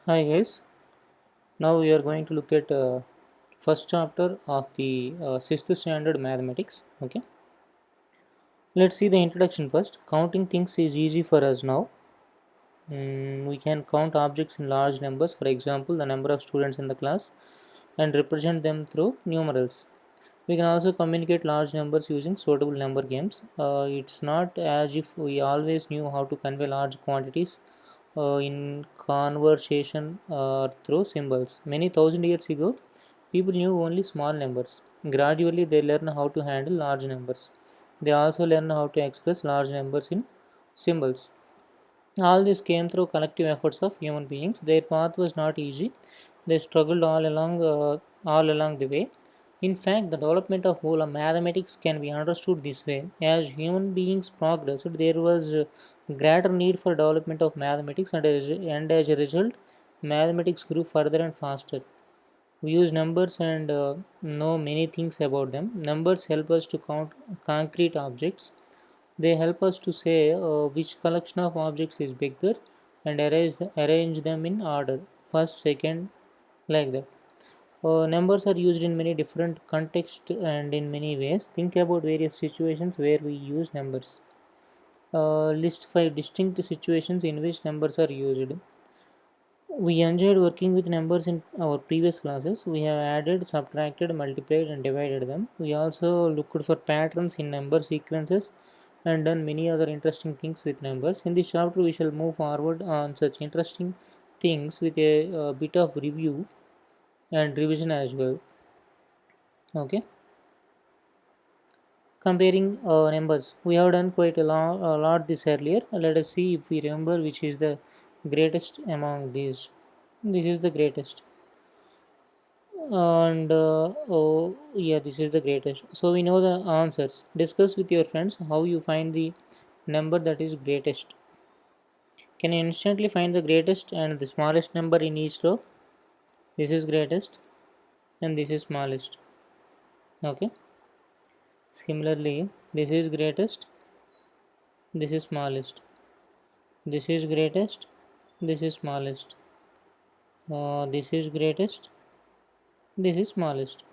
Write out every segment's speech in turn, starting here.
Hi guys, now we are going to look at first chapter of the 6th standard mathematics. Okay, let's see the introduction first. Counting things is easy for us now. We can count objects in large numbers, for example, the number of students in the class, and represent them through numerals. We can also communicate large numbers using suitable number games. It's not as if we always knew how to convey large quantities in conversation through symbols. Many thousand years ago, people knew only small numbers. Gradually, they learned how to handle large numbers. They also learned how to express large numbers in symbols. All this came through collective efforts of human beings. Their path was not easy. They struggled all along the way. In fact, the development of whole of mathematics can be understood this way. As human beings progressed, there was greater need for development of mathematics, and as a result, mathematics grew further and faster. We use numbers and know many things about them. Numbers help us to count concrete objects. They help us to say which collection of objects is bigger and arrange them in order, first, second, like that. Numbers are used in many different contexts and in many ways. Think about various situations where we use numbers. List five distinct situations in which numbers are used. We enjoyed working with numbers in our previous classes. We have added, subtracted, multiplied, and divided them. We also looked for patterns in number sequences and done many other interesting things with numbers. In this chapter, we shall move forward on such interesting things with a bit of review and revision as well. Okay, comparing numbers. We have done quite a lot this earlier. Let us see if we remember which is the greatest among these. This is the greatest. And oh yeah, this is the greatest. So we know the answers. Discuss with your friends how you find the number that is greatest. Can you instantly find the greatest and the smallest number in each row? This is greatest and this is smallest. Okay, similarly this is greatest, this is smallest, this is greatest, this is smallest, this is greatest, this is smallest.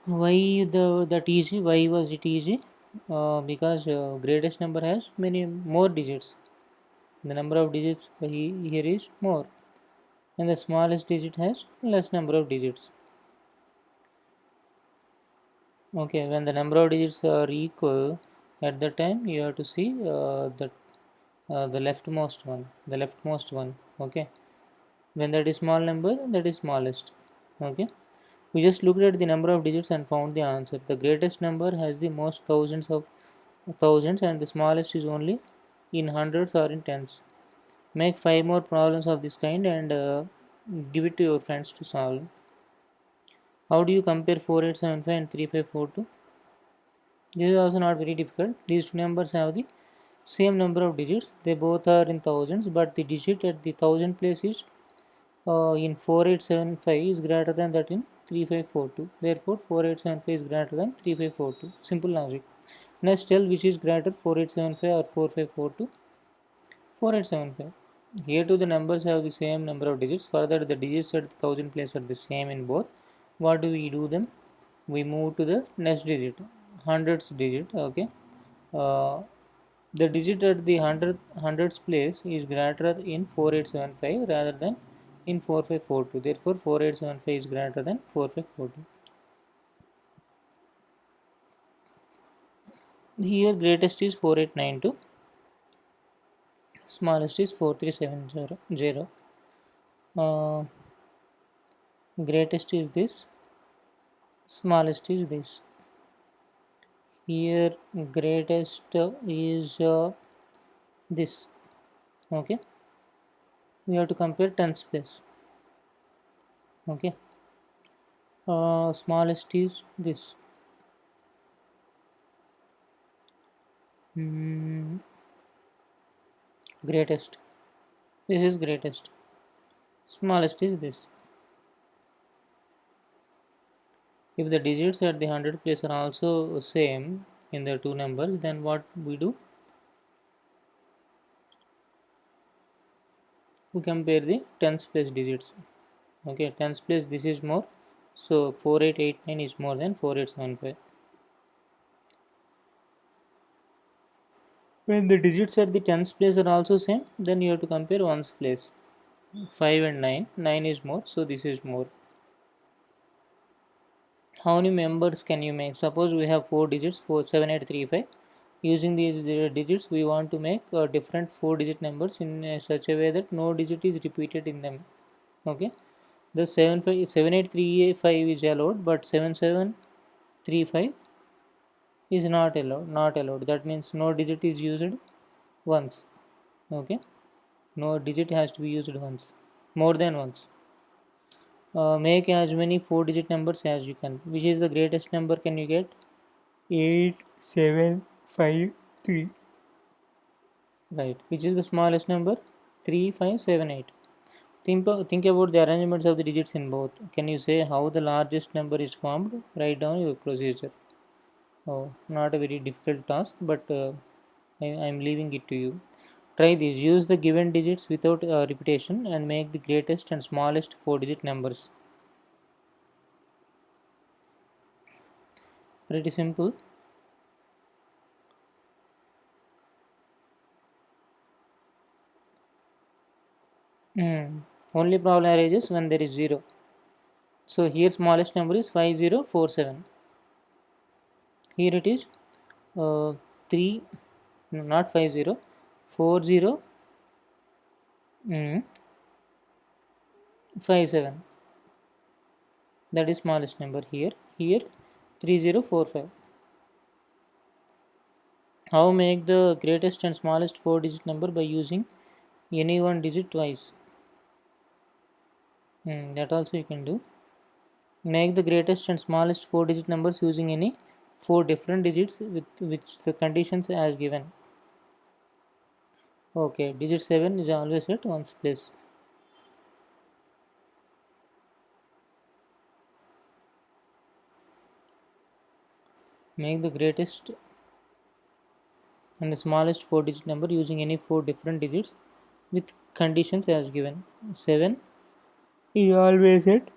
Why that easy? Why was it easy? Because greatest number has many more digits. The number of digits here is more, and the smallest digit has less number of digits. Okay, when the number of digits are equal, at the time you have to see the leftmost one. Okay, when that is small number, that is smallest. Okay, we just looked at the number of digits and found the answer. The greatest number has the most thousands, and the smallest is only in hundreds or in tens. Make five more problems of this kind and give it to your friends to solve. How do you compare 4875 and 3542? This is also not very difficult. These two numbers have the same number of digits. They both are in thousands, but the digit at the thousand place is in 4875 is greater than that in 3542. Therefore, 4875 is greater than 3542. Simple logic. Next, tell which is greater, 4875 or 4542. 4875. Here too the numbers have the same number of digits. Further, the digits at the thousand place are the same in both. What do we do then? We move to the next digit, hundreds digit. Okay, uh, the digit at the hundreds place is greater in 4875 rather than in 4542. Therefore, 4875 is greater than 4542. Here, greatest is 4892, smallest is 4370. Uh, Greatest is this, smallest is this. Here, greatest is this. Okay, we have to compare tens place. Okay, smallest is this. Mm, Greatest, this is greatest, smallest is this. If the digits at the hundred place are also same in the two numbers, then what we do? we compare the tens place digits. Okay, tens place this is more, so 4889 is more than 4875. When the digits at the tens place are also same, then you have to compare ones place. 5 and 9, 9 is more, so this is more. How many members can you make? Suppose we have 4 digits, 47835. Using these digits, we want to make different 4 digit numbers in such a way that no digit is repeated in them. Okay, the 7835 is allowed, but 7735 is not allowed. That means no digit is used once. Okay, no digit has to be used once, more than once. Make as many 4 digit numbers as you can. Which is the greatest number can you get? 8753. Right. Which is the smallest number? 3578. Think about the arrangements of the digits in both. Can you say how the largest number is formed? Write down your procedure. Oh, not a very difficult task, but I'm leaving it to you. Try this. Use the given digits without repetition and make the greatest and smallest 4 digit numbers. Pretty simple. Only problem arises when there is 0. So here smallest number is 5047. Here it is 3, no, not 50, 40, 57. That is smallest number here. Here 3045. How make the greatest and smallest 4 digit number by using any one digit twice? That also you can do. Make the greatest and smallest 4 digit numbers using any 4 different digits with which the conditions as given. Okay, digit 7 is always at ones place. Make the greatest and the smallest 4 digit number using any 4 different digits with conditions as given. 7 is always at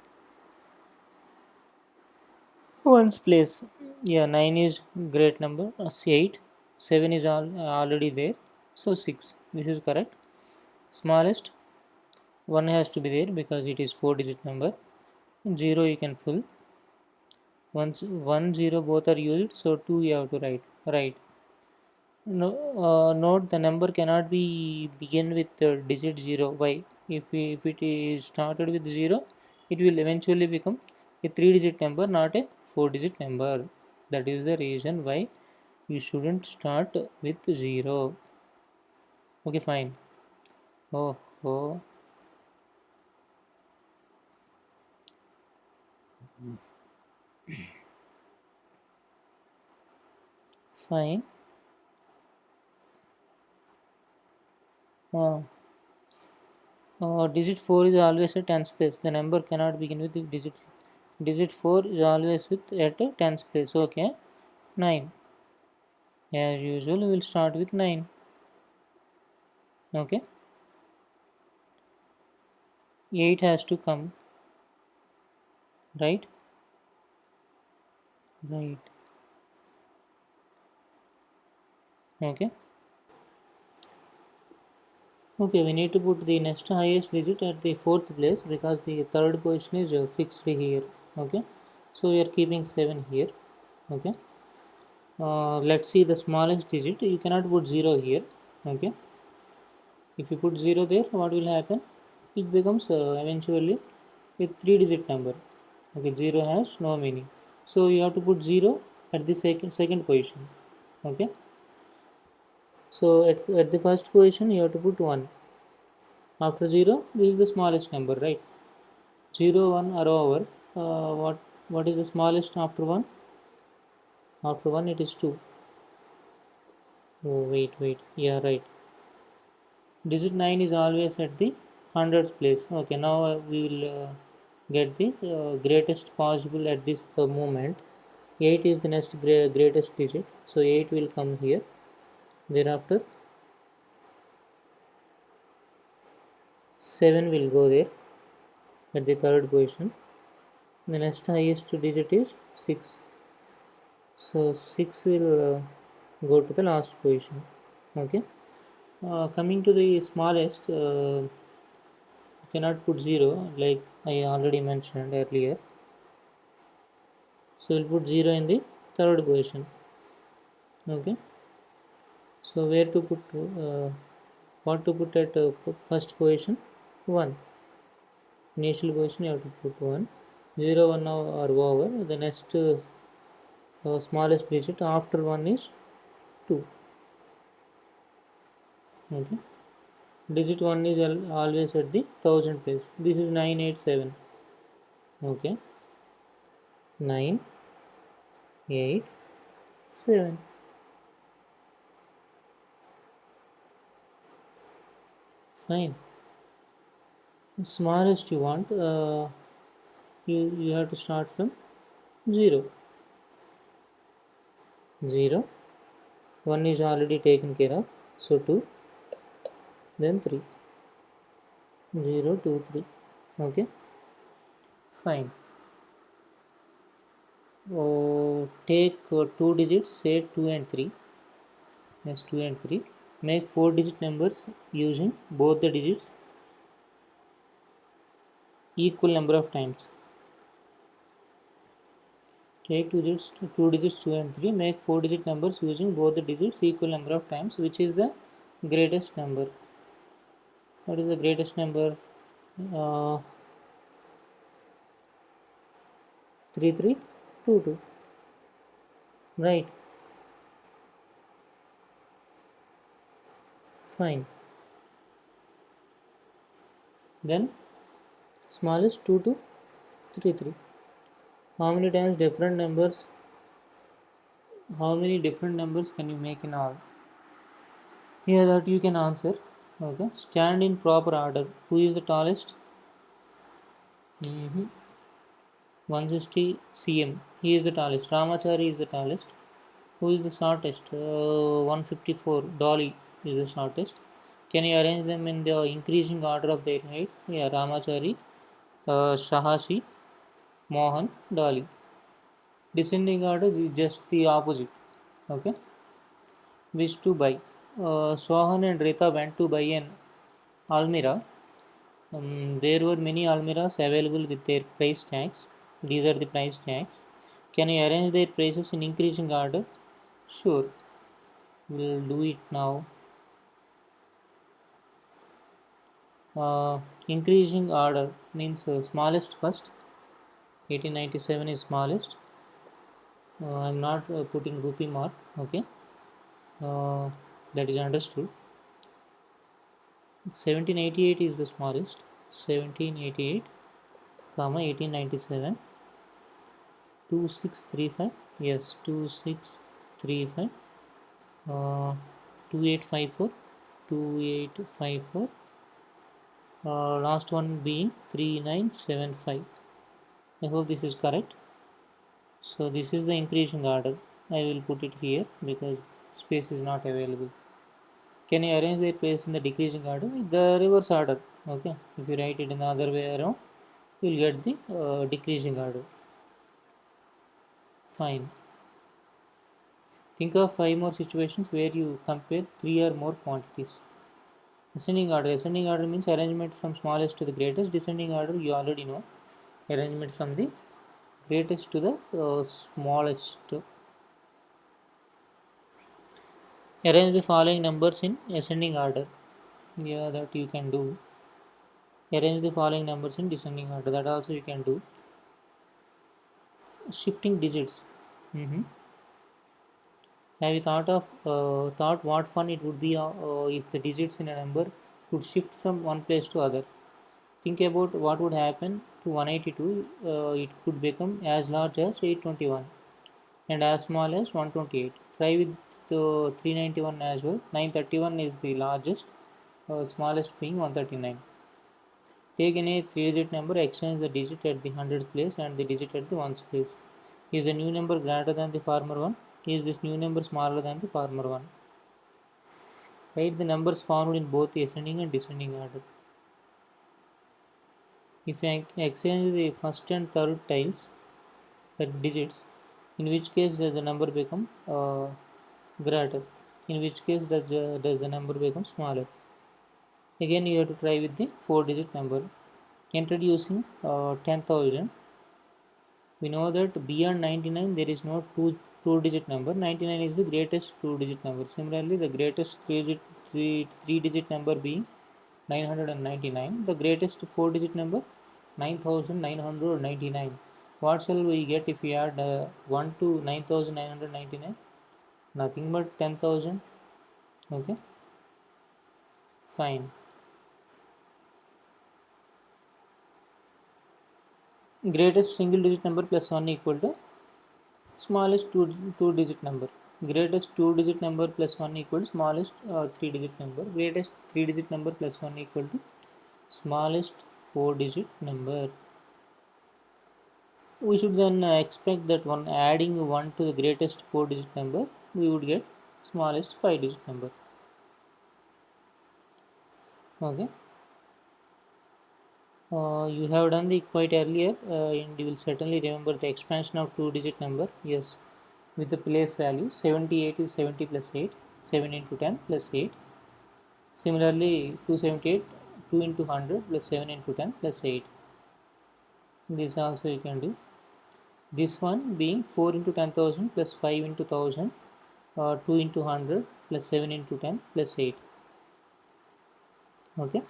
ones place. Yeah, 9 is great number. 8, 7 is already there, so 6. This is correct. Smallest 1 has to be there because it is 4 digit number. 0 you can full. Once 1 0 both are used, so 2 you have to write. Right. No, note the number cannot be begin with digit 0. Why? If it is started with 0, it will eventually become a 3 digit number, not a 4 digit number. That is the reason why you shouldn't start with 0. Okay, fine. Oh, oh, fine. Uh, digit 4 is always a tens place. The number cannot begin with the digit 4 is always with at a tens place. Okay, 9. As usual, we will start with 9. Okay, 8 has to come, right? Right. Okay. Okay, we need to put the next highest digit at the fourth place because the third position is fixed here. Okay, so we are keeping 7 here. Okay, let's see the smallest digit. You cannot put 0 here. Okay, if you put 0 there, what will happen? It becomes eventually a 3 digit number. Okay, 0 has no meaning, so you have to put 0 at the second position. Okay, so at the first position you have to put 1. After 0, this is the smallest number, right? 0 1 are over. What is the smallest after 1? After 1 it is 2. Oh, wait, yeah, right. Digit 9 is always at the hundreds place. Okay, now we will get the greatest possible at this moment. 8 is the next greatest digit, so 8 will come here. Thereafter 7 will go there at the third position. The next highest digit is 6, so 6 will go to the last position. Okay, coming to the smallest, you cannot put 0 like I already mentioned earlier, so we'll put 0 in the third position. Okay, so where to put what to put at first position? 1. Initial position you have to put 1. 0, 1 now are over. The next smallest digit after 1 is 2. Okay, digit 1 is always at the thousand place. This is 987. Okay, 9 8 7. Fine. The smallest you want, you have to start from 0. 0, 1 is already taken care of, so 2, then 3. 0 2 3. Okay, fine. Take 2 digits, say 2 and 3. Yes, 2 and 3. Make 4 digit numbers using both the digits equal number of times. Take 2 digits 2 and 3. Make 4 digit numbers using both the digits equal number of times. Which is the greatest number? What is the greatest number? 3322. Right. Fine. Then smallest 2233. How many times different numbers? How many different numbers can you make in all? Here that you can answer. Okay. Stand in proper order. Who is the tallest? 160 cm. He is the tallest. Ramachari is the tallest. Who is the shortest? 154. Dolly is the shortest. Can you arrange them in the increasing order of their heights? Yeah, Ramachari, Shahashi, Mohan, Dolly. Descending order is just the opposite. Okay. Wish to buy. Sohan and Rita went to buy an Almira. There were many Almiras available with their price tags. These are the price tags. Can you arrange their prices in increasing order? Sure. We'll do it now. Increasing order means smallest first. 1897 is smallest. I'm not putting rupee mark. Okay, that is understood. 1788 is the smallest. 1788, comma 1897. 2635. Yes, 2635. 2854. 2854. Last one being 3975. I hope this is correct. So this is the increasing order. I will put it here because space is not available. Can you arrange their place in the decreasing order? The reverse order. Okay, if you write it in the other way around, you will get the decreasing order. Fine. Think of 5 more situations where you compare 3 or more quantities. Ascending order. Ascending order means arrangement from smallest to the greatest. Descending order, you already know. Arrangement from the greatest to the smallest. Arrange the following numbers in ascending order. Yeah, that you can do. Arrange the following numbers in descending order. That also you can do. Shifting digits. Have you thought what fun it would be if the digits in a number could shift from one place to other? Think about what would happen to 182. It could become as large as 821 and as small as 128. Try with 391 as well. 931 is the largest, smallest being 139. Take any 3-digit number, exchange the digit at the hundreds place and the digit at the ones place. Is the new number greater than the former one? Is this new number smaller than the former one? Write the numbers found in both the ascending and descending order. If I exchange the first and third tiles, the digits, in which case does the number become greater? In which case does the number become smaller? Again, you have to try with the 4-digit number. Introducing 10,000. We know that beyond 99 there is no two-digit number. 99 is the greatest two-digit number. Similarly, the greatest three-digit number being 999. The greatest four-digit number 9999. What shall we get if we add 1 to 9999? Nothing but 10,000. Okay, fine. Greatest single digit number plus 1 equal to smallest two digit number. Greatest two-digit number plus 1 equal to smallest three-digit number. Greatest three-digit number plus 1 equal to smallest four-digit number. We should then expect that when adding 1 to the greatest four-digit number, we would get smallest five-digit number. Okay. You have done the quite earlier, and you will certainly remember the expansion of two-digit number. Yes, with the place value 78 is 70 plus 8, 7 into 10 plus 8. Similarly, 278, 2 into 100 plus 7 into 10 plus 8. This also you can do. This one being 4 into 10,000 plus 5 into 1000, 2 into 100 plus 7 into 10 plus 8. Okay.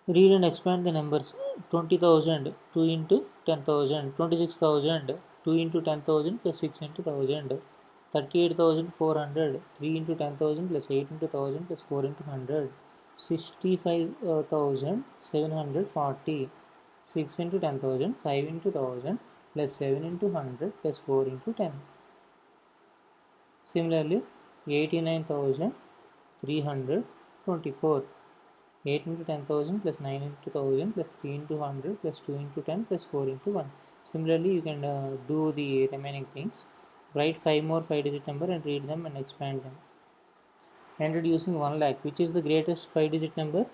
Read and expand the numbers. 20,000, 2 into 10,000, 26,000, 2 into 10,000 plus 6 into 1,000, 38,400, 3 into 10,000 plus 8 into 1,000 plus 4 into 100, 65,740, 6 into 10,000, 5 into 1,000 plus 7 into 100 plus 4 into 10. Similarly, 89,324. 8 into 10,000 plus 9 into 1,000 plus 3 into 100 plus 2 into 10 plus 4 into 1. Similarly, you can do the remaining things. Write 5 more 5-digit number and read them and expand them. Introducing 1 lakh. Which is the greatest 5-digit number?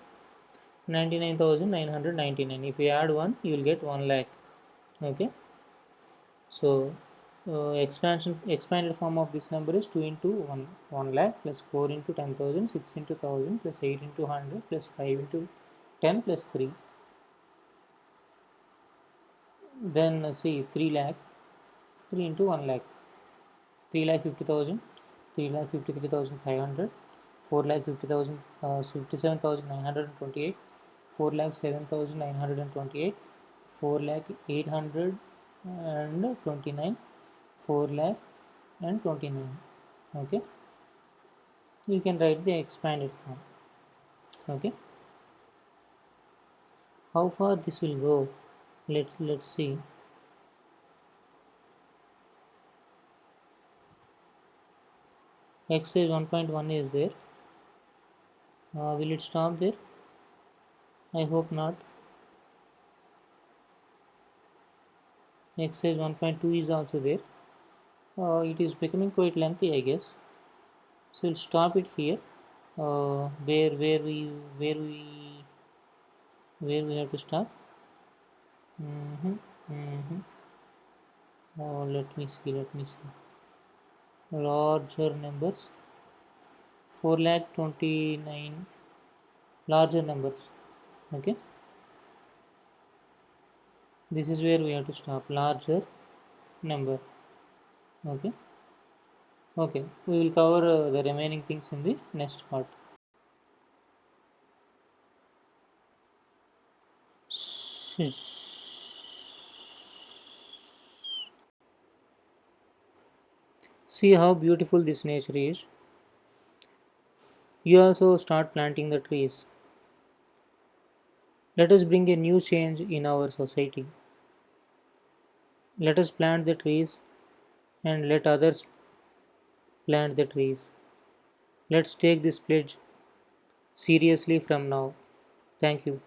99,999. If you add 1, you will get 1 lakh. Okay. So, expanded form of this number is 2 into 1 lakh plus 4 into 10,000, 6 into 1,000 plus 8 into 100 plus 5 into 10 plus 3. Then see 3 lakh, 3 into 1 lakh, 3 lakh 50,000, 3 lakh 53,500, 4 lakh 50,000, 57,928, 4 lakh 7,928, 4 lakh 829, 4 lakh and 29. Okay, you can write the expanded form. Okay, how far this will go? Let's see. Exercise 1.1 is there. Will it stop there? I hope not. Exercise 1.2 is also there. It is becoming quite lengthy, I guess. So we'll stop it here. Where we have to stop. Let me see. Larger numbers. 4 lakh 29. Larger numbers. Okay. This is where we have to stop. Larger number. Okay. Okay. We will cover the remaining things in the next part. See how beautiful this nature is. You also start planting the trees. Let us bring a new change in our society. Let us plant the trees and let others plant the trees. Let's take this pledge seriously from now. Thank you.